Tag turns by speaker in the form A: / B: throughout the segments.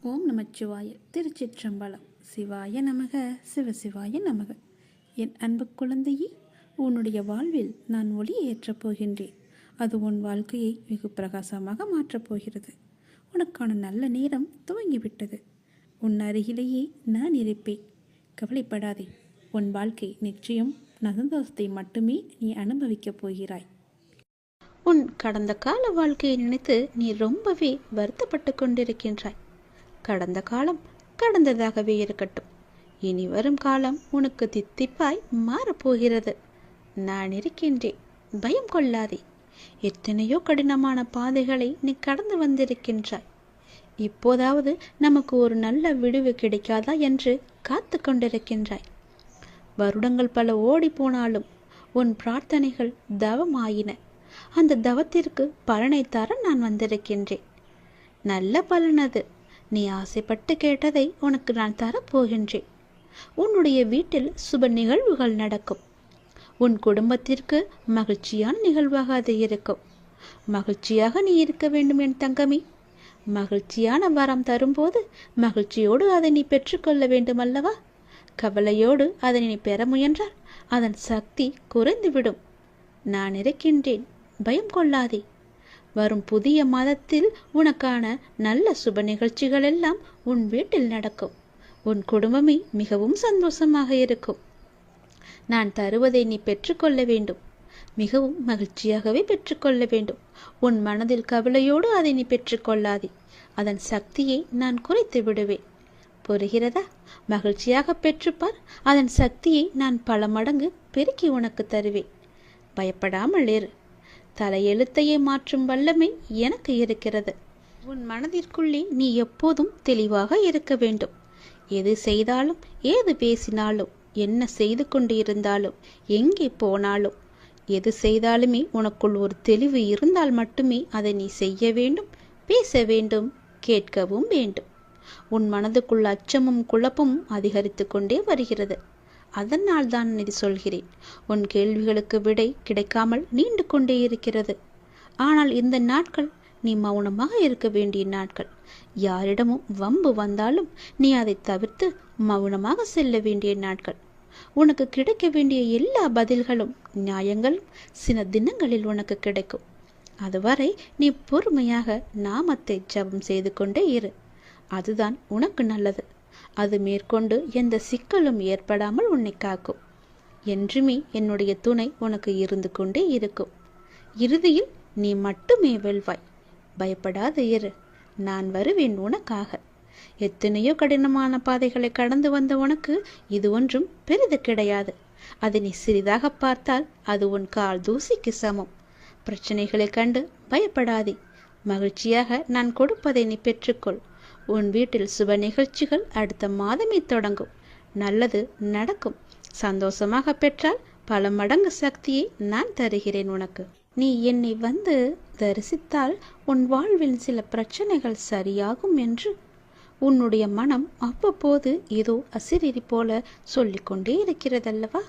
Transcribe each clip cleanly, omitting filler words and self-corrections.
A: ஓம் நமச்சிவாய. திருச்சிற்றம்பலம். சிவாய நமக. சிவசிவாய நமக. என் அன்பு குழந்தையே, உன்னுடைய வாழ்வில் நான் ஒளியை ஏற்றப் போகின்றேன். அது உன் வாழ்க்கையை வெகு பிரகாசமாக மாற்றப் போகிறது. உனக்கான நல்ல நேரம் துவங்கிவிட்டது. உன் அருகிலேயே நான் இருப்பேன். கவலைப்படாதே. உன் வாழ்க்கை நிச்சயம் சந்தோஷத்தை மட்டுமே நீ அனுபவிக்கப் போகிறாய். உன் கடந்த கால வாழ்க்கையை நினைத்து நீ ரொம்பவே வருத்தப்பட்டு கொண்டிருக்கின்றாய். கடந்த காலம் கடந்ததாகவே இருக்கட்டும். இனி வரும் காலம் உனக்கு தித்திப்பாய் மாறப்போகிறது. நான் இருக்கின்றேன், பயம் கொள்ளாதே. எத்தனையோ கடினமான பாதைகளை நீ கடந்து வந்திருக்கின்றாய். இப்போதாவது நமக்கு ஒரு நல்ல விடுவு கிடைக்காதா என்று காத்து கொண்டிருக்கின்றாய். வருடங்கள் பல ஓடி போனாலும் உன் பிரார்த்தனைகள் தவமாயின. அந்த தவத்திற்கு பலனை தர நான் வந்திருக்கின்றேன். நல்ல பலனது. நீ ஆசைப்பட்டு கேட்டதை உனக்கு நான் தரப்போகின்றேன். உன்னுடைய வீட்டில் சுப நிகழ்வுகள் நடக்கும். உன் குடும்பத்திற்கு மகிழ்ச்சியான நிகழ்வாக அது இருக்கும். மகிழ்ச்சியாக நீ இருக்க வேண்டும் என் தங்கமே. மகிழ்ச்சியான வரம் தரும்போது மகிழ்ச்சியோடு அதை நீ பெற்றுக்கொள்ள வேண்டும் அல்லவா? கவலையோடு அதை நீ பெற முயன்றால் அதன் சக்தி குறைந்துவிடும். நான் இருக்கின்றேன், பயம் கொள்ளாதே. வரும் புதிய மாதத்தில் உனக்கான நல்ல சுப நிகழ்ச்சிகள் எல்லாம் உன் வீட்டில் நடக்கும். உன் குடும்பமே மிகவும் சந்தோஷமாக இருக்கும். நான் தருவதை நீ பெற்றுக்கொள்ள வேண்டும். மிகவும் மகிழ்ச்சியாகவே பெற்றுக்கொள்ள வேண்டும். உன் மனதில் கவலையோடு அதை நீ பெற்றுக்கொள்ளாதே. அதன் சக்தியை நான் குறைத்து விடுவேன். புரிகிறதா? மகிழ்ச்சியாக பெற்றுப்பார். அதன் சக்தியை நான் பல மடங்கு பெருக்கி உனக்கு தருவேன். பயப்படாமல் இரு. தலையெழுத்தையே மாற்றும் வல்லமை எனக்கு இருக்கிறது. உன் மனதிற்குள்ளே நீ எப்போதும் தெளிவாக இருக்க வேண்டும். எது செய்தாலும், ஏது பேசினாலும், என்ன செய்து கொண்டு இருந்தாலும், எங்கே போனாலும், எது செய்தாலுமே உனக்குள் ஒரு தெளிவு இருந்தால் மட்டுமே அதை நீ செய்ய வேண்டும், பேச வேண்டும், கேட்கவும் வேண்டும். உன் மனதுக்குள் அச்சமும் குழப்பமும் அதிகரித்து கொண்டே வருகிறது. அதனால் தான் இது சொல்கிறேன். உன் கேள்விகளுக்கு விடை கிடைக்காமல் நீண்டு கொண்டே இருக்கிறது. ஆனால் இந்த நாட்கள் நீ மௌனமாக இருக்க வேண்டிய நாட்கள். யாரிடமும் வம்பு வந்தாலும் நீ அதை தவிர்த்து மௌனமாக செல்ல வேண்டிய நாட்கள். உனக்கு கிடைக்க வேண்டிய எல்லா பதில்களும் நியாயங்களும் சில தினங்களில் உனக்கு கிடைக்கும். அதுவரை நீ பொறுமையாக நாமத்தை ஜபம் செய்து கொண்டே இரு. அதுதான் உனக்கு நல்லது. அது மேற்கொண்டு எந்த சிக்கலும் ஏற்படாமல் உன்னை காக்கும். என்றுமே என்னுடைய துணை உனக்கு இருந்து கொண்டே இருக்கும். இறுதியில் நீ மட்டுமே வெல்வாய். பயப்படாத இரு. நான் வருவேன் உனக்காக. எத்தனையோ கடினமான பாதைகளை கடந்து வந்த உனக்கு இது ஒன்றும் பெரிது கிடையாது. அதை நீ சிறிதாக பார்த்தால் அது உன் கால் தூசிக்கு சமம். பிரச்சனைகளை கண்டு பயப்படாதே. மகிழ்ச்சியாக நான் கொடுப்பதை நீ பெற்றுக்கொள். உன் வீட்டில் சுப நிகழ்ச்சிகள் அடுத்த மாதமே தொடங்கும். நல்லது நடக்கும். சந்தோஷமாக பெற்றால் பல மடங்கு சக்தியை நான் தருகிறேன் உனக்கு. நீ என்னை வந்து தரிசித்தால் உன் வாழ்வில் சில பிரச்சனைகள் சரியாகும் என்று உன்னுடைய மனம் அவ்வப்போது ஏதோ அசிரிரி போல சொல்லிக்கொண்டே இருக்கிறதல்லவா?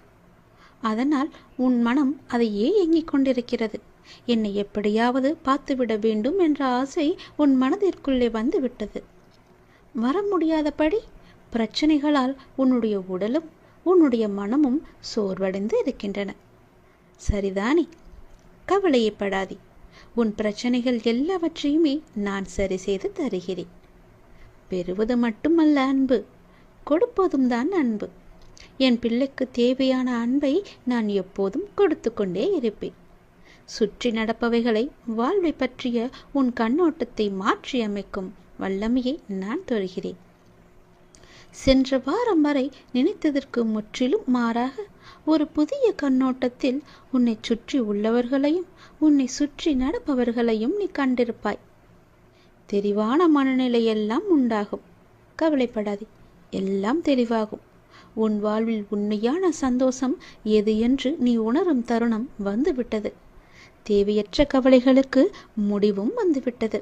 A: அதனால் உன் மனம் அதையே ஏங்கிக் கொண்டிருக்கிறது. என்னை எப்படியாவது பார்த்துவிட வேண்டும் என்ற ஆசை உன் மனதிற்குள்ளே வந்து விட்டது. வர முடியாதபடி பிரச்சனைகளால் உன்னுடைய உடலும் உன்னுடைய மனமும் சோர்வடைந்து இருக்கின்றன. சரிதானே? கவலையப்படாதே. உன் பிரச்சனைகள் எல்லாவற்றையுமே நான் சரி செய்து தருகிறேன். பெறுவது மட்டுமல்ல அன்பு, கொடுப்பதும் தான் அன்பு. என் பிள்ளைக்கு தேவையான அன்பை நான் எப்போதும் கொடுத்து கொண்டே இருப்பேன். சுற்றி நடப்பவைகளை, வாழ்வை பற்றிய உன் கண்ணோட்டத்தை மாற்றி அமைக்கும் வல்லமையை நான் தருகிறேன். சென்ற வாரம் வரை நினைத்ததற்கு முற்றிலும் மாறாக ஒரு புதிய கண்ணோட்டத்தில் உன்னை சுற்றி உள்ளவர்களையும் உன்னை சுற்றி நடப்பவர்களையும் நீ கண்டிருப்பாய். தெளிவான மனநிலையெல்லாம் உண்டாகும். கவலைப்படாதே, எல்லாம் தெளிவாகும். உன் வாழ்வில் உண்மையான சந்தோஷம் எது என்று நீ உணரும் தருணம் வந்துவிட்டது. தேவையற்ற கவலைகளுக்கு முடிவும் வந்துவிட்டது.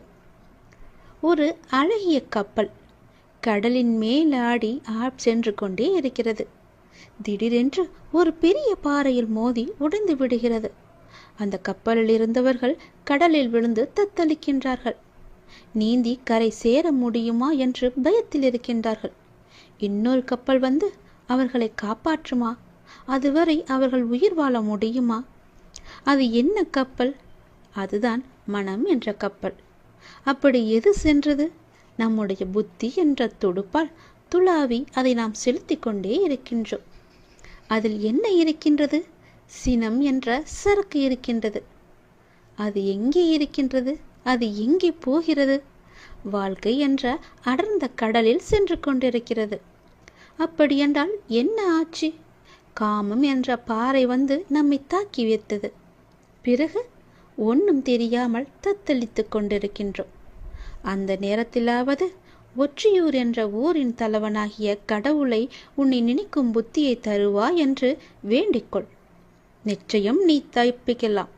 A: ஒரு அழகிய கப்பல் கடலின் மேலாடி சென்று கொண்டே இருக்கிறது. திடீரென்று ஒரு பெரிய பாறையில் மோதி உடைந்து விடுகிறது. அந்த கப்பலில் இருந்தவர்கள் கடலில் விழுந்து தத்தளிக்கின்றார்கள். நீந்தி கரை சேர முடியுமா என்று பயத்தில் இருக்கின்றார்கள். இன்னொரு கப்பல் வந்து அவர்களை காப்பாற்றுமா? அதுவரை அவர்கள் உயிர் வாழ முடியுமா? அது என்ன கப்பல்? அதுதான் மனம் என்ற கப்பல். அப்படி எது சென்றது? நம்முடைய புத்தி என்ற துடுப்பால் துளாவி அதை நாம் செலுத்தி கொண்டே இருக்கின்றோம். அதில் என்ன இருக்கின்றது? சினம் என்ற சரக்கு இருக்கின்றது. அது எங்கே இருக்கின்றது? அது எங்கே போகிறது? வாழ்க்கை என்ற அடர்ந்த கடலில் சென்று கொண்டிருக்கிறது. அப்படியென்றால் என்ன ஆச்சு? காமம் என்ற பாறை வந்து நம்மை தாக்கி வைத்தது. பிறகு ஒன்றும் தெரியாமல் தத்தளித்து கொண்டிருக்கின்றோம். அந்த நேரத்திலாவது ஒற்றியூர் என்ற ஊரின் தலைவனாகிய கடவுளை உன்னை நினைக்கும் புத்தியை தருவா என்று வேண்டிக்கொள். நிச்சயம் நீ தப்பிக்கலாம்.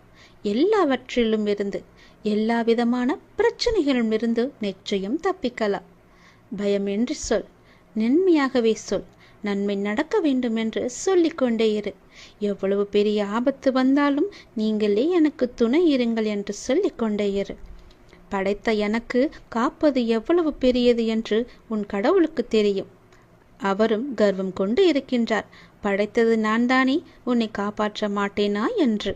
A: எல்லாவற்றிலும் இருந்து, எல்லா விதமான பிரச்சனைகளிலும் இருந்து நிச்சயம் தப்பிக்கலாம். பயமின்றி சொல், நன்மையாகவே சொல். நன்மை நடக்க வேண்டும் என்று சொல்லிக்கொண்டே இரு. எவ்வளவு பெரிய ஆபத்து வந்தாலும் நீங்களே எனக்கு துணை இருங்கள் என்று சொல்லிக்கொண்டே இரு. படைத்த எனக்கு காப்பது எவ்வளவு பெரியது என்று உன் கடவுளுக்கு தெரியும். அவரும் கர்வம் கொண்டு இருக்கின்றார், படைத்தது நான் தானே, உன்னை காப்பாற்ற மாட்டேனா என்று.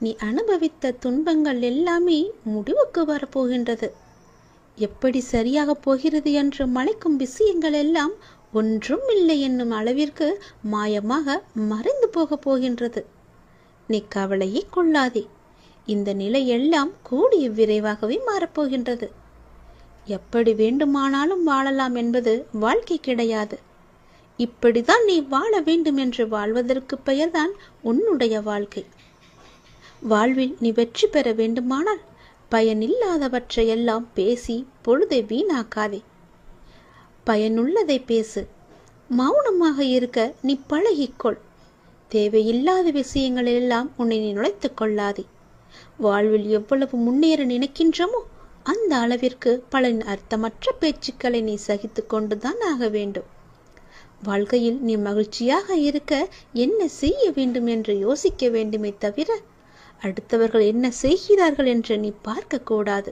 A: நீ அனுபவித்த துன்பங்கள் எல்லாமே முடிவுக்கு வரப்போகின்றது. எப்படி சரியாக போகிறது என்று மலைக்கும் விஷயங்கள் எல்லாம் ஒன்றும் இல்லை என்னும் அளவிற்கு மாயமாக மறைந்து போக போகின்றது. நீ கவலையே கொள்ளாதே. இந்த நிலை எல்லாம் கூடிய விரைவாகவே மாறப்போகின்றது. எப்படி வேண்டுமானாலும் வாழலாம் என்பது வாழ்க்கை கிடையாது. இப்படிதான் நீ வாழ வேண்டும் என்று வாழ்வதற்கு பெயர்தான் உன்னுடைய வாழ்க்கை. வாழ்வில் நீ வெற்றி பெற வேண்டுமானால் பயனில்லாதவற்றையெல்லாம் பேசி பொழுதை வீணாக்காதே. பயனுள்ளதை பேசு. மௌனமாக இருக்க நீ பழகிக்கொள். தேவையில்லாத விஷயங்களெல்லாம் உன்னை நீ நுழைத்துக் கொள்ளாதே. வாழ்வில் எவ்வளவு முன்னேற நினைக்கின்றமோ அந்த அளவிற்கு பல அர்த்தமற்ற பேச்சுக்களை நீ சகித்து கொண்டுதான் ஆக வேண்டும். வாழ்க்கையில் நீ மகிழ்ச்சியாக இருக்க என்ன செய்ய வேண்டும் என்று யோசிக்க வேண்டுமே தவிர அடுத்தவர்கள் என்ன செய்கிறார்கள் என்று நீ பார்க்க கூடாது.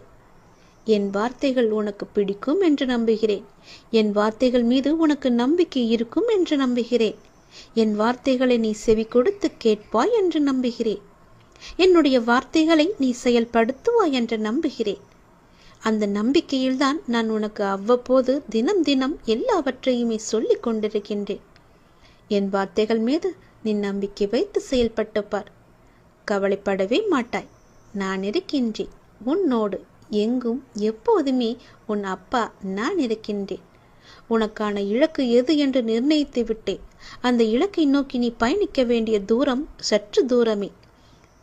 A: என் வார்த்தைகள் உனக்கு பிடிக்கும் என்று நம்புகிறேன். என் வார்த்தைகள் மீது உனக்கு நம்பிக்கை இருக்கும் என்று நம்புகிறேன். என் வார்த்தைகளை நீ செவி கொடுத்து கேட்பாய் என்று நம்புகிறேன். என்னுடைய வார்த்தைகளை நீ செயல்படுத்துவாய் என்று நம்புகிறேன். அந்த நம்பிக்கையில்தான் நான் உனக்கு அவ்வப்போது தினம் தினம் எல்லாவற்றையுமே சொல்லிக் கொண்டிருக்கின்றேன். என் வார்த்தைகள் மீது நீ நம்பிக்கை வைத்து செயல்பட்டு பார். கவலைப்படவே மாட்டாய். நான் இருக்கின்றேன் உன்னோடு. எங்கும் எப்போதுமே உன் அப்பா நான் இருக்கின்றேன். உனக்கான இலக்கு எது என்று நிர்ணயித்து விட்டேன். அந்த இலக்கை நோக்கி நீ பயணிக்க வேண்டிய தூரம் சற்று தூரமே.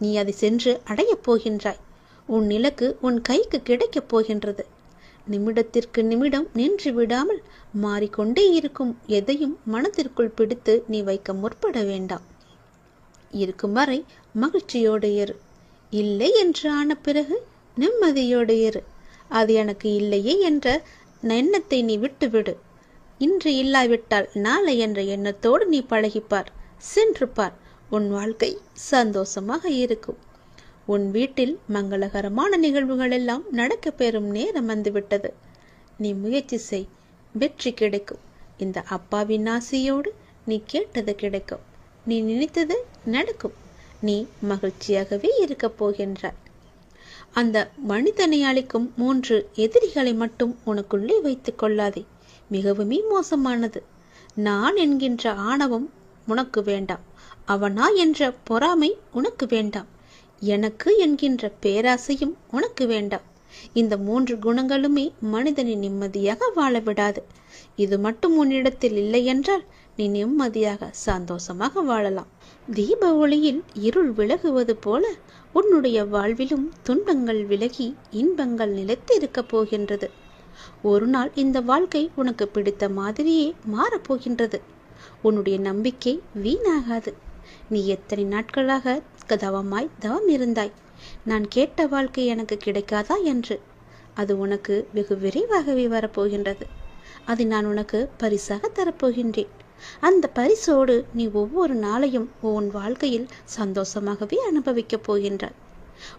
A: நீ அதை சென்று அடையப் போகின்றாய். உன் இலக்கு உன் கைக்கு கிடைக்கப் போகின்றது. நிமிடத்திற்கு நிமிடம் நின்று விடாமல் மாறிக்கொண்டே இருக்கும் எதையும் மனத்திற்குள் பிடித்து நீ வைக்க முற்பட வேண்டாம். இருக்கும் வரை மகிழ்ச்சியோடு இரு. இல்லை என்று ஆன பிறகு நிம்மதியோடு இரு. அது எனக்கு இல்லையே என்ற எண்ணத்தை நீ விட்டுவிடு. இன்று இல்லாவிட்டால் நாளை என்ற எண்ணத்தோடு நீ பழகிப்பார். சென்று பார். உன் வாழ்க்கை சந்தோஷமாக இருக்கும். உன் வீட்டில் மங்களகரமான நிகழ்வுகள் எல்லாம் நடக்க பெறும் நேரம் வந்துவிட்டது. நீ முயற்சி செய். வெற்றி கிடைக்கும். இந்த அப்பாவின் ஆசையோடு நீ கேட்டது கிடைக்கும். நீ நினைத்தது நடக்கும். நீ மகிழ்ச்சியாகவே இருக்கப் போகின்றாய். அந்த மனிதனை அளிக்கும் 3 எதிரிகளை மட்டும் உனக்குள்ளே வைத்துக் கொள்ளாதே. மிகவுமே மோசமானது. நான் என்கின்ற ஆணவம் உனக்கு வேண்டாம். அவனா என்ற பொறாமை உனக்கு வேண்டாம். எனக்கு என்கின்ற பேராசையும் உனக்கு வேண்டாம். இந்த 3 குணங்களுமே மனிதனை நிம்மதியாக வாழ விடாது. இது மட்டும் உன்னிடத்தில் இல்லை என்றால் நீ நிம்மதியாக சந்தோஷமாக வாழலாம். தீப ஒளியில் இருள் விலகுவது போல உன்னுடைய வாழ்விலும் துன்பங்கள் விலகி இன்பங்கள் நிலைத்து இருக்கப் போகின்றது. ஒரு நாள் இந்த வாழ்க்கை உனக்கு பிடித்த மாதிரியே மாறப்போகின்றது. உன்னுடைய நம்பிக்கை வீணாகாது. நீ எத்தனை நாட்களாக தவம் இருந்தாய். நான் கேட்ட வாழ்க்கை எனக்கு கிடைக்காதா என்று. அது உனக்கு வெகு விரைவாகவே வரப்போகின்றது. அதை நான் உனக்கு பரிசாக தரப்போகின்றேன். அந்த பரிசோடு நீ ஒவ்வொரு நாளையும் உன் வாழ்க்கையில் சந்தோஷமாகவே அனுபவிக்கப் போகின்றாய்.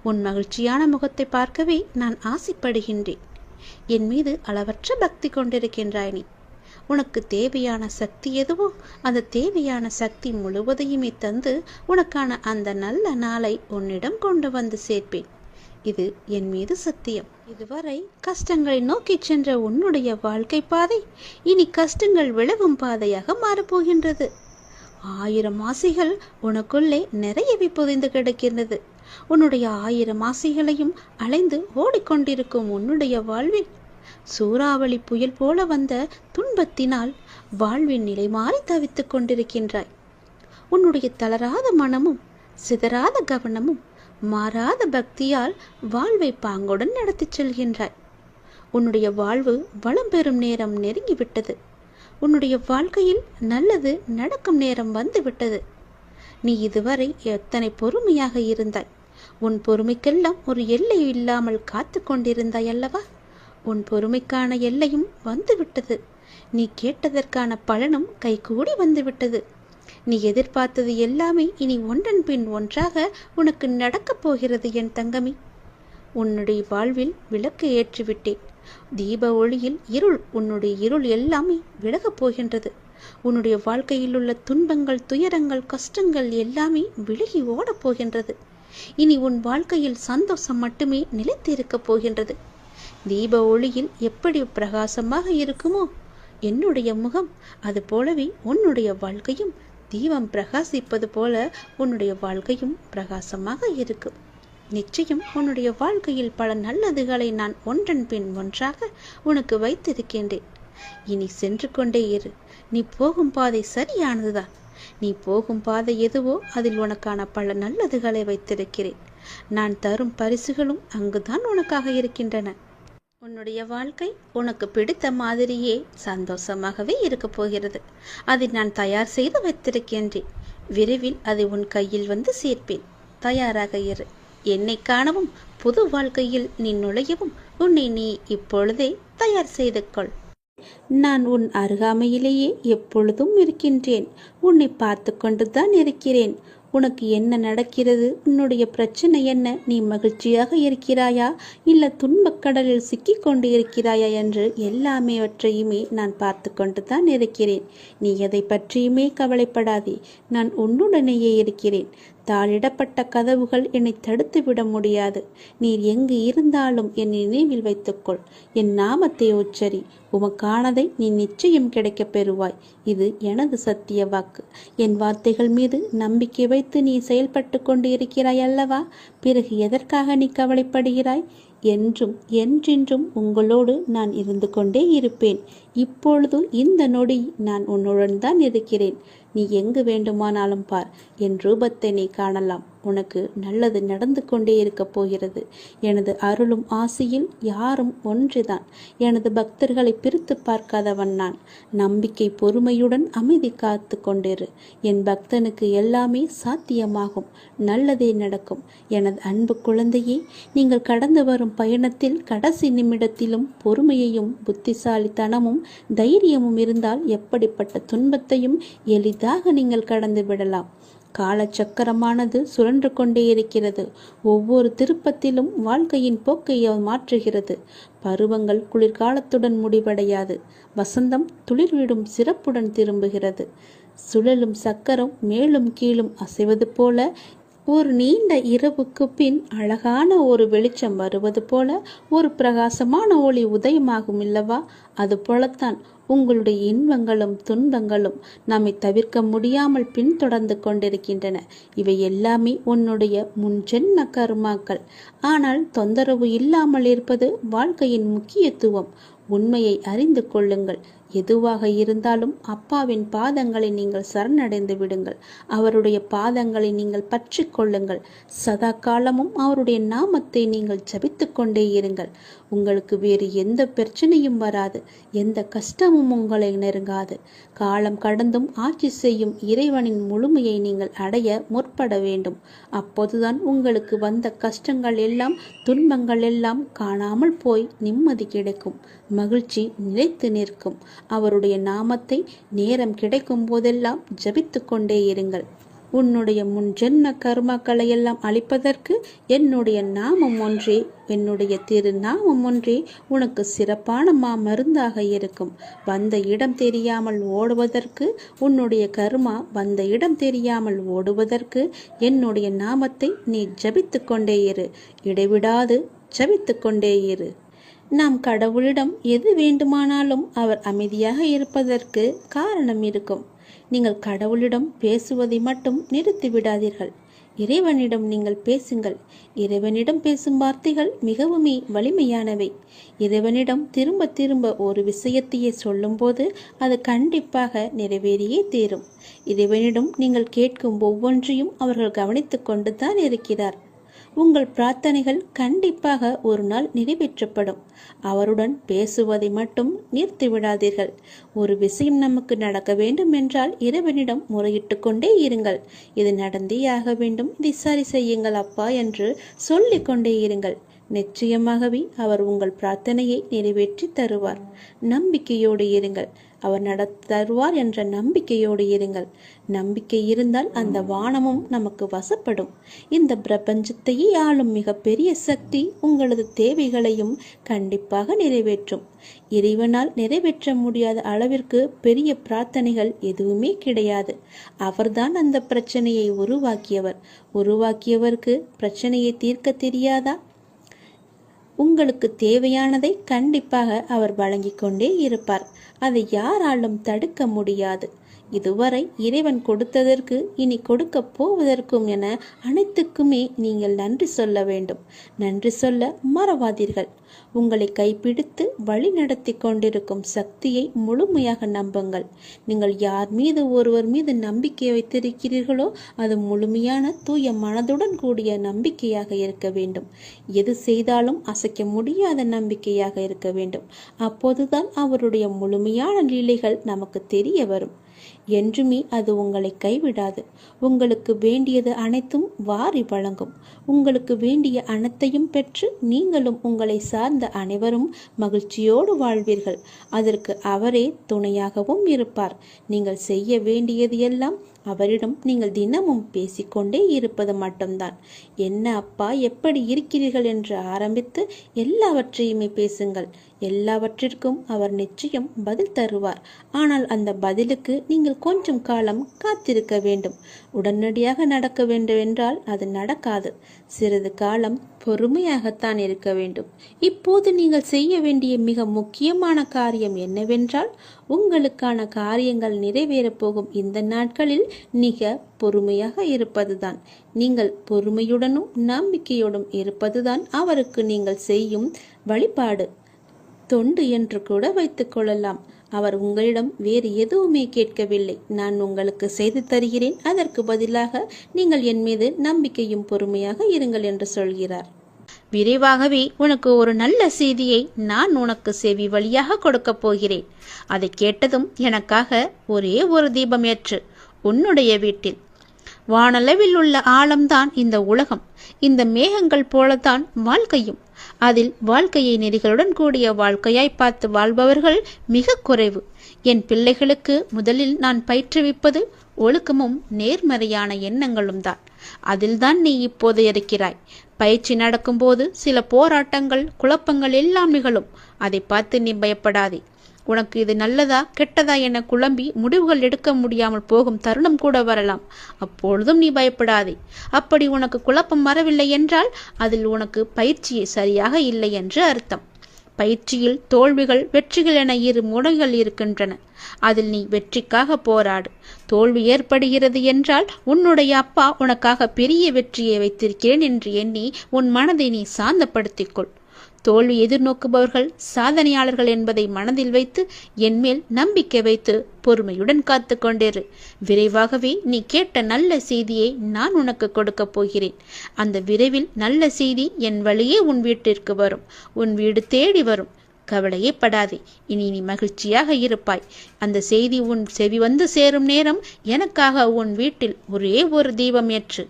A: உன் மகிழ்ச்சியான முகத்தை பார்க்கவே நான் ஆசைப்படுகின்றேன். என் மீது அளவற்ற பக்தி கொண்டிருக்கின்றாய் நீ. உனக்கு தேவையான சக்தி எதுவோ அந்த தேவையான சக்தி முழுவதையுமே தந்து உனக்கான அந்த நல்ல நாளை உன்னிடம் கொண்டு வந்து சேர்ப்பேன். இது என் மீது சத்தியம். இதுவரை கஷ்டங்களை நோக்கி சென்ற உன்னுடைய வாழ்க்கை பாதை இனி கஷ்டங்கள் விலகும் பாதையாக மாறப்போகின்றது. 1000 ஆசைகள் உனக்குள்ளே நிறையவே புதைந்து கிடக்கின்றது. உன்னுடைய 1000 ஆசைகளையும் அலைந்து ஓடிக்கொண்டிருக்கும் உன்னுடைய வாழ்வில் சூறாவளி புயல் போல வந்த துன்பத்தினால் வாழ்வின் நிலை மாறி தவித்துக் கொண்டிருக்கின்றாய். உன்னுடைய தளராத மனமும் சிதறாத கவனமும் மாறாத பக்தியால் வாழ்வை பாங்குடன் நடத்தி செல்கின்றாய். உன்னுடைய வாழ்வு வளம் பெறும் நேரம் நெருங்கிவிட்டது. உன்னுடைய வாழ்க்கையில் நல்லது நடக்கும் நேரம் வந்துவிட்டது. நீ இதுவரை எத்தனை பொறுமையாக இருந்தாய். உன் பொறுமைக்கெல்லாம் ஒரு எல்லை இல்லாமல் காத்து கொண்டிருந்தாய் அல்லவா? உன் பொறுமைக்கான எல்லையும் வந்துவிட்டது. நீ கேட்டதற்கான பலனும் கைகூடி வந்துவிட்டது. நீ எதிர்பார்த்தது எல்லாமே இனி ஒன்றன் பின் ஒன்றாக உனக்கு நடக்கப் போகிறது என் தங்கமி. உன்னுடைய வாழ்வில் விளக்கு ஏற்றிவிட்டேன். தீப ஒளியில் இருள், உன்னுடைய இருள் எல்லாமே விலகப் போகின்றது. உன்னுடைய வாழ்க்கையில் உள்ள துன்பங்கள், துயரங்கள், கஷ்டங்கள் எல்லாமே விலகி ஓடப் போகின்றது. இனி உன் வாழ்க்கையில் சந்தோஷம் மட்டுமே நிலைத்திருக்கப் போகின்றது. தீப ஒளியில் எப்படி பிரகாசமாக இருக்குமோ என்னுடைய முகம், அது போலவே உன்னுடைய வாழ்க்கையும் தீபம் பிரகாசிப்பது போல உன்னுடைய வாழ்க்கையும் பிரகாசமாக இருக்கும். நிச்சயம் உன்னுடைய வாழ்க்கையில் பல நல்லதுகளை நான் ஒன்றன் பின் ஒன்றாக உனக்கு வைத்திருக்கின்றேன். இனி சென்று கொண்டே இரு. நீ போகும் பாதை சரியானதுதான். நீ போகும் பாதை எதுவோ அதில் உனக்கான பல நல்லதுகளை வைத்திருக்கிறேன். நான் தரும் பரிசுகளும் அங்குதான் உனக்காக இருக்கின்றன. உன்னுடைய வாழ்க்கை உனக்கு பிடித்த மாதிரியே சந்தோஷமாகவே இருக்க போகிறது. அதை நான் தயார் செய்து வைத்திருக்கின்றேன். விரைவில் அதை உன் கையில் வந்து சேர்ப்பேன். தயாராக இரு. என்னை காணவும் புது வாழ்க்கையில் நீ நுழையவும் உன்னை நீ இப்பொழுதே தயார் செய்து கொள். நான் உன் அருகாமையிலேயே எப்பொழுதும் இருக்கின்றேன். உன்னை பார்த்து கொண்டுதான் இருக்கிறேன். உனக்கு என்ன நடக்கிறது? உன்னுடைய பிரச்சனை என்ன? நீ மகிழ்ச்சியாக இருக்கிறாயா இல்லை துன்பக்கடலில் சிக்கிக் கொண்டு இருக்கிறாயா என்று எல்லாமேவற்றையுமே நான் பார்த்து கொண்டு தான் இருக்கிறேன். நீ எதை பற்றியுமே கவலைப்படாதே. நான் உன்னுடனேயே இருக்கிறேன். தாளிடப்பட்ட கதவுகள் என்னை தடுத்து விட முடியாது. நீர் எங்கு இருந்தாலும் என் நினைவில் வைத்துக்கொள். என் நாமத்தை உச்சரி. உமக்கானதை நீ நிச்சயம் கிடைக்கப் பெறுவாய். இது எனது சத்திய வாக்கு. என் வார்த்தைகள் மீது நம்பிக்கை வைத்து நீ செயல்பட்டு கொண்டு இருக்கிறாய் அல்லவா? பிறகு எதற்காக நீ கவலைப்படுகிறாய்? என்றும் என்றென்றும் உங்களோடு நான் இருந்து கொண்டே இருப்பேன். இப்பொழுது இந்த நொடி நான் உன்னுடன் தான் இருக்கிறேன். நீ எங்கு வேண்டுமானாலும் பார். என் ரூபத்தை நீ காணலாம். உனக்கு நல்லது நடந்து கொண்டே இருக்கப் போகிறது. எனது அருளும் ஆசையில் யாரும் ஒன்றுதான். எனது பக்தர்களை பிரித்து பார்க்காதவன் நான். நம்பிக்கை பொறுமையுடன் அமைதி காத்து கொண்டிரு. என் பக்தனுக்கு எல்லாமே சாத்தியமாகும். நல்லதே நடக்கும். எனது அன்பு குழந்தையே, நீங்கள் கடந்து வரும் பயணத்தில் கடைசி நிமிடத்திலும் பொறுமையையும் புத்திசாலித்தனமும் தைரியமும் இருந்தால் எப்படிப்பட்ட துன்பத்தையும் எளிதாக நீங்கள் கடந்து விடலாம். காலச்சக்கரமானது சுழன்று கொண்டே இருக்கிறது. ஒவ்வொரு திருப்பத்திலும் வாழ்க்கையின் போக்கை மாற்றுகிறது. பருவங்கள் குளிர்காலத்துடன் முடிவடையாது. வசந்தம் துளிர்விடும் சிறப்புடன் திரும்புகிறது. சுழலும் சக்கரம் மேலும் கீழும் அசைவது போல ஒரு நீண்ட இரவுக்கு பின் அழகான ஒரு வெளிச்சம் வருவது போல ஒரு பிரகாசமான ஒளி உதயமாகும் இல்லவா? அது போலத்தான் உங்களுடைய இன்பங்களும் துன்பங்களும் நம்மை தவிர்க்க முடியாமல் பின்தொடர்ந்து கொண்டிருக்கின்றன. இவை எல்லாமே உன்னுடைய முன்ஜென்ம கர்மாக்கள். ஆனால் தொந்தரவு இல்லாமல் இருப்பது வாழ்க்கையின் முக்கியத்துவம். உண்மையை அறிந்து கொள்ளுங்கள். எதுவாக இருந்தாலும் அப்பாவின் பாதங்களை நீங்கள் சரணடைந்து விடுங்கள். அவருடைய பாதங்களை நீங்கள் பற்றி கொள்ளுங்கள். சதா காலமும் அவருடைய நாமத்தை நீங்கள் ஜபித்து கொண்டே இருங்கள். உங்களுக்கு வேறு எந்த பிரச்சனையும் வராது. எந்த கஷ்டமும் உங்களை நெருங்காது. காலம் கடந்தும் ஆட்சி செய்யும் இறைவனின் முழுமையை நீங்கள் அடைய முற்பட வேண்டும். அப்போதுதான் உங்களுக்கு வந்த கஷ்டங்கள் எல்லாம் துன்பங்கள் எல்லாம் காணாமல் போய் நிம்மதி கிடைக்கும். மகிழ்ச்சி நிலைத்து நிற்கும். அவருடைய நாமத்தை நேரம் கிடைக்கும் போதெல்லாம் ஜபித்து கொண்டே இருங்கள். உன்னுடைய முன்ஜென்ம கர்மாக்களை எல்லாம் அழிப்பதற்கு என்னுடைய நாமம் ஒன்றே, என்னுடைய திருநாமம் ஒன்றே உனக்கு சிறப்பான மருந்தாக இருக்கும். வந்த இடம் தெரியாமல் ஓடுவதற்கு, உன்னுடைய கர்மா வந்த இடம் தெரியாமல் ஓடுவதற்கு என்னுடைய நாமத்தை நீ ஜபித்து கொண்டே இரு. இடைவிடாது ஜபித்து கொண்டே இரு. நாம் கடவுளிடம் எது வேண்டுமானாலும் அவர் அமைதியாக இருப்பதற்கு காரணம் இருக்கும். நீங்கள் கடவுளிடம் பேசுவதை மட்டும் நிறுத்திவிடாதீர்கள். இறைவனிடம் நீங்கள் பேசுங்கள். இறைவனிடம் பேசும் வார்த்தைகள் மிகவும் வலிமையானவை. இறைவனிடம் திரும்ப திரும்ப ஒரு விஷயத்தையே சொல்லும்போது அது கண்டிப்பாக நிறைவேறியே தீரும். இறைவனிடம் நீங்கள் கேட்கும் ஒவ்வொன்றையும் அவர்கள் கவனித்து கொண்டு தான் இருக்கிறார். உங்கள் பிரார்த்தனைகள் கண்டிப்பாக ஒரு நாள் நிறைவேற்றப்படும். அவருடன் பேசுவதை மட்டும் நிறுத்திவிடாதீர்கள். ஒரு விஷயம் நமக்கு நடக்க வேண்டும் என்றால் இறைவனிடம் முறையிட்டு கொண்டே இருங்கள். இது நடந்தே ஆக வேண்டும், இதை சரி செய்யுங்கள் அப்பா என்று சொல்லிக் கொண்டே இருங்கள். நிச்சயமாகவே அவர் உங்கள் பிரார்த்தனையை நிறைவேற்றி தருவார். நம்பிக்கையோடு இருங்கள். அவர் தருவார் என்ற நம்பிக்கையோடு இருங்கள். நம்பிக்கை இருந்தால் அந்த வானமும் நமக்கு வசப்படும். இந்த பிரபஞ்சத்தையே ஆளும் மிகப்பெரிய சக்தி உங்களது தேவைகளையும் கண்டிப்பாக நிறைவேற்றும். இறைவனால் நிறைவேற்ற முடியாத அளவிற்கு பெரிய பிரார்த்தனைகள் எதுவுமே கிடையாது. அவர்தான் அந்த பிரச்சனையை உருவாக்கியவர். உருவாக்கியவருக்கு பிரச்சனையை தீர்க்க தெரியாதா? உங்களுக்கு தேவையானதை கண்டிப்பாக அவர் வழங்கிக் கொண்டே இருப்பார். அதை யாராலும் தடுக்க முடியாது. இதுவரை இறைவன் கொடுத்ததற்கு இனி கொடுக்க போவதற்கும் என அனைத்துக்குமே நீங்கள் நன்றி சொல்ல வேண்டும். நன்றி சொல்ல மறவாதீர்கள். உங்களை கைப்பிடித்து வழி நடத்தி கொண்டிருக்கும் சக்தியை முழுமையாக நம்புங்கள். நீங்கள் யார் மீது ஒருவர் மீது நம்பிக்கை வைத்திருக்கிறீர்களோ அது முழுமையான தூய மனதுடன் கூடிய நம்பிக்கையாக இருக்க வேண்டும். எது செய்தாலும் அசைக்க முடியாத நம்பிக்கையாக இருக்க வேண்டும். அப்போதுதான் அவருடைய முழுமையான லீலைகள் நமக்கு தெரிய வரும். என்றுமே அது உங்களை கைவிடாது. உங்களுக்கு வேண்டியது அனைத்தும் வாரி வழங்கும். உங்களுக்கு வேண்டிய அனைத்தையும் பெற்று நீங்களும் உங்களை சார்ந்த அனைவரும் மகிழ்ச்சியோடு வாழ்வீர்கள். அதற்கு அவரே துணையாகவும் இருப்பார். நீங்கள் செய்ய வேண்டியது எல்லாம் அவரிடம் நீங்கள் தினமும் பேசிக்கொண்டே இருப்பது மட்டும்தான். என்ன அப்பா, எப்படி இருக்கிறீர்கள் என்று ஆரம்பித்து எல்லாவற்றையுமே பேசுங்கள். எல்லாவற்றிற்கும் அவர் நிச்சயம் பதில் தருவார். ஆனால் அந்த பதிலுக்கு நீங்கள் கொஞ்சம் காலம் காத்திருக்க வேண்டும். உடனடியாக நடக்க வேண்டும் என்றால் அது நடக்காது. சிறிது காலம் பொறுமையாகத்தான் இருக்க வேண்டும். இப்போது நீங்கள் செய்ய வேண்டிய மிக முக்கியமான காரியம் என்னவென்றால், உங்களுக்கான காரியங்கள் நிறைவேறப் போகும் இந்த நாட்களில் மிக பொறுமையாக இருப்பதுதான். நீங்கள் பொறுமையுடனும் நம்பிக்கையோடும் இருப்பதுதான் அவருக்கு நீங்கள் செய்யும் வழிபாடு, தொண்டு என்று கூட வைத்துக் கொள்ளலாம். அவர் உங்களிடம் வேறு எதுவுமே கேட்கவில்லை. நான் உங்களுக்கு செய்து தருகிறேன், அதற்கு பதிலாக நீங்கள் என் மீது நம்பிக்கையும் பொறுமையாக இருங்கள் என்று சொல்கிறார். விரைவாகவே உனக்கு ஒரு நல்ல செய்தியை நான் உனக்கு செவி வழியாக கொடுக்க போகிறேன். அதை கேட்டதும் எனக்காக ஒரே ஒரு தீபம் ஏற்று உன்னுடைய வீட்டில். வானளவில் உள்ள ஆழம்தான் இந்த உலகம். இந்த மேகங்கள் போலத்தான் வாழ்க்கையும். அதில் வாழ்க்கையை நெறிகளுடன் கூடிய வாழ்க்கையாய் பார்த்து வாழ்பவர்கள் மிக குறைவு. என் பிள்ளைகளுக்கு முதலில் நான் பயிற்றுவிப்பது ஒழுக்கமும் நேர்மறையான எண்ணங்களும் தான். அதில்தான் நீ இப்போது இருக்கிறாய். பயிற்சி நடக்கும்போது சில போராட்டங்கள், குழப்பங்கள் எல்லாம் நிகழும். அதை பார்த்து நீ பயப்படாதே. உனக்கு இது நல்லதா கெட்டதா என குழம்பி முடிவுகள் எடுக்க முடியாமல் போகும் தருணம் கூட வரலாம். அப்பொழுதும் நீ பயப்படாதே. அப்படி உனக்கு குழப்பம் வரவில்லை என்றால் அதில் உனக்கு பயிற்சி சரியாக இல்லை என்று அர்த்தம். பயிற்சியில் தோல்விகள் வெற்றிகள் என இரு முனைகள் இருக்கின்றன. அதில் நீ வெற்றிக்காக போராடு. தோல்வி ஏற்படுகிறது என்றால் உன்னுடைய அப்பா உனக்காக பெரிய வெற்றியை வைத்திருக்கிறேன் என்று எண்ணி உன் மனதை நீ சாந்தப்படுத்திக்கொள். தோல்வி எதிர்நோக்குபவர்கள் சாதனையாளர்கள் என்பதை மனதில் வைத்து என் மேல் நம்பிக்கை வைத்து பொறுமையுடன் காத்து கொண்டிரு. விரைவாகவே நீ கேட்ட நல்ல செய்தியை நான் உனக்கு கொடுக்க போகிறேன். அந்த விரைவில் நல்ல செய்தி என் வழியே உன் வீட்டிற்கு வரும். உன் வீடு தேடி வரும்.
B: கவலையே படாதே. இனி நீ மகிழ்ச்சியாக இருப்பாய். அந்த செய்தி உன் செவி வந்து சேரும் நேரம் எனக்காக உன் வீட்டில் ஒரே ஒரு தீபம் ஏற்று.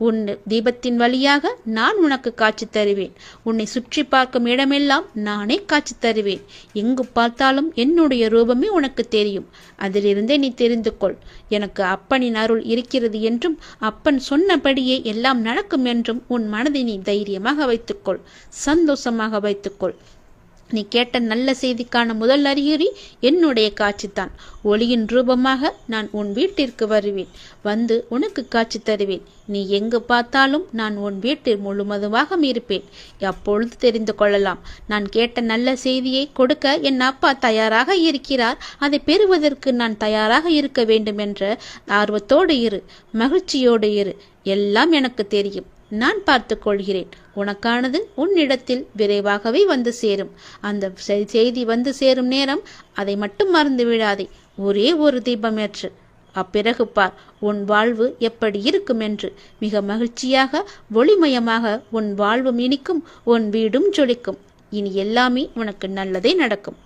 B: உன் தீபத்தின் வழியாக நான் உனக்கு காட்சி தருவேன். உன்னை சுற்றி பார்க்கும் இடமெல்லாம் நானே காட்சி தருவேன். எங்கு பார்த்தாலும் என்னுடைய ரூபமே உனக்கு தெரியும். அதிலிருந்தே நீ தெரிந்து கொள். எனக்கு அப்பனின் அருள் இருக்கிறது என்றும் அப்பன் சொன்னபடியே எல்லாம் நடக்கும் என்றும் உன் மனதை நீ தைரியமாக வைத்துக்கொள், சந்தோஷமாக வைத்துக்கொள். நீ கேட்ட நல்ல செய்திக்கான முதல் அறிகுறி என்னுடைய காட்சித்தான். ஒளியின் ரூபமாக நான் உன் வீட்டிற்கு வருவேன். வந்து உனக்கு காட்சி தருவேன். நீ எங்கு பார்த்தாலும் நான் உன் வீட்டில் முழுவதுமாக இருப்பேன். அப்பொழுது தெரிந்து கொள்ளலாம். நான் கேட்ட நல்ல செய்தியை கொடுக்க என் அப்பா தயாராக இருக்கிறார். அதை பெறுவதற்கு நான் தயாராக இருக்க வேண்டும் என்ற ஆர்வத்தோடு இரு, மகிழ்ச்சியோடு இரு. எல்லாம் எனக்கு தெரியும். நான் பார்த்து கொள்கிறேன். உனக்கானது உன்னிடத்தில் விரைவாகவே வந்து சேரும். அந்த செய்தி வந்து சேரும் நேரம் அதை மட்டும் மறந்து விடாதே. ஒரே ஒரு தீபம் ஏற்று. அப்பிறகு பார் உன் வாழ்வு எப்படி இருக்கும் என்று. மிக மகிழ்ச்சியாக ஒளிமயமாக உன் வாழ்வும் இனிக்கும், உன் வீடும் ஜொலிக்கும். இனி எல்லாமே உனக்கு நல்லதே நடக்கும்.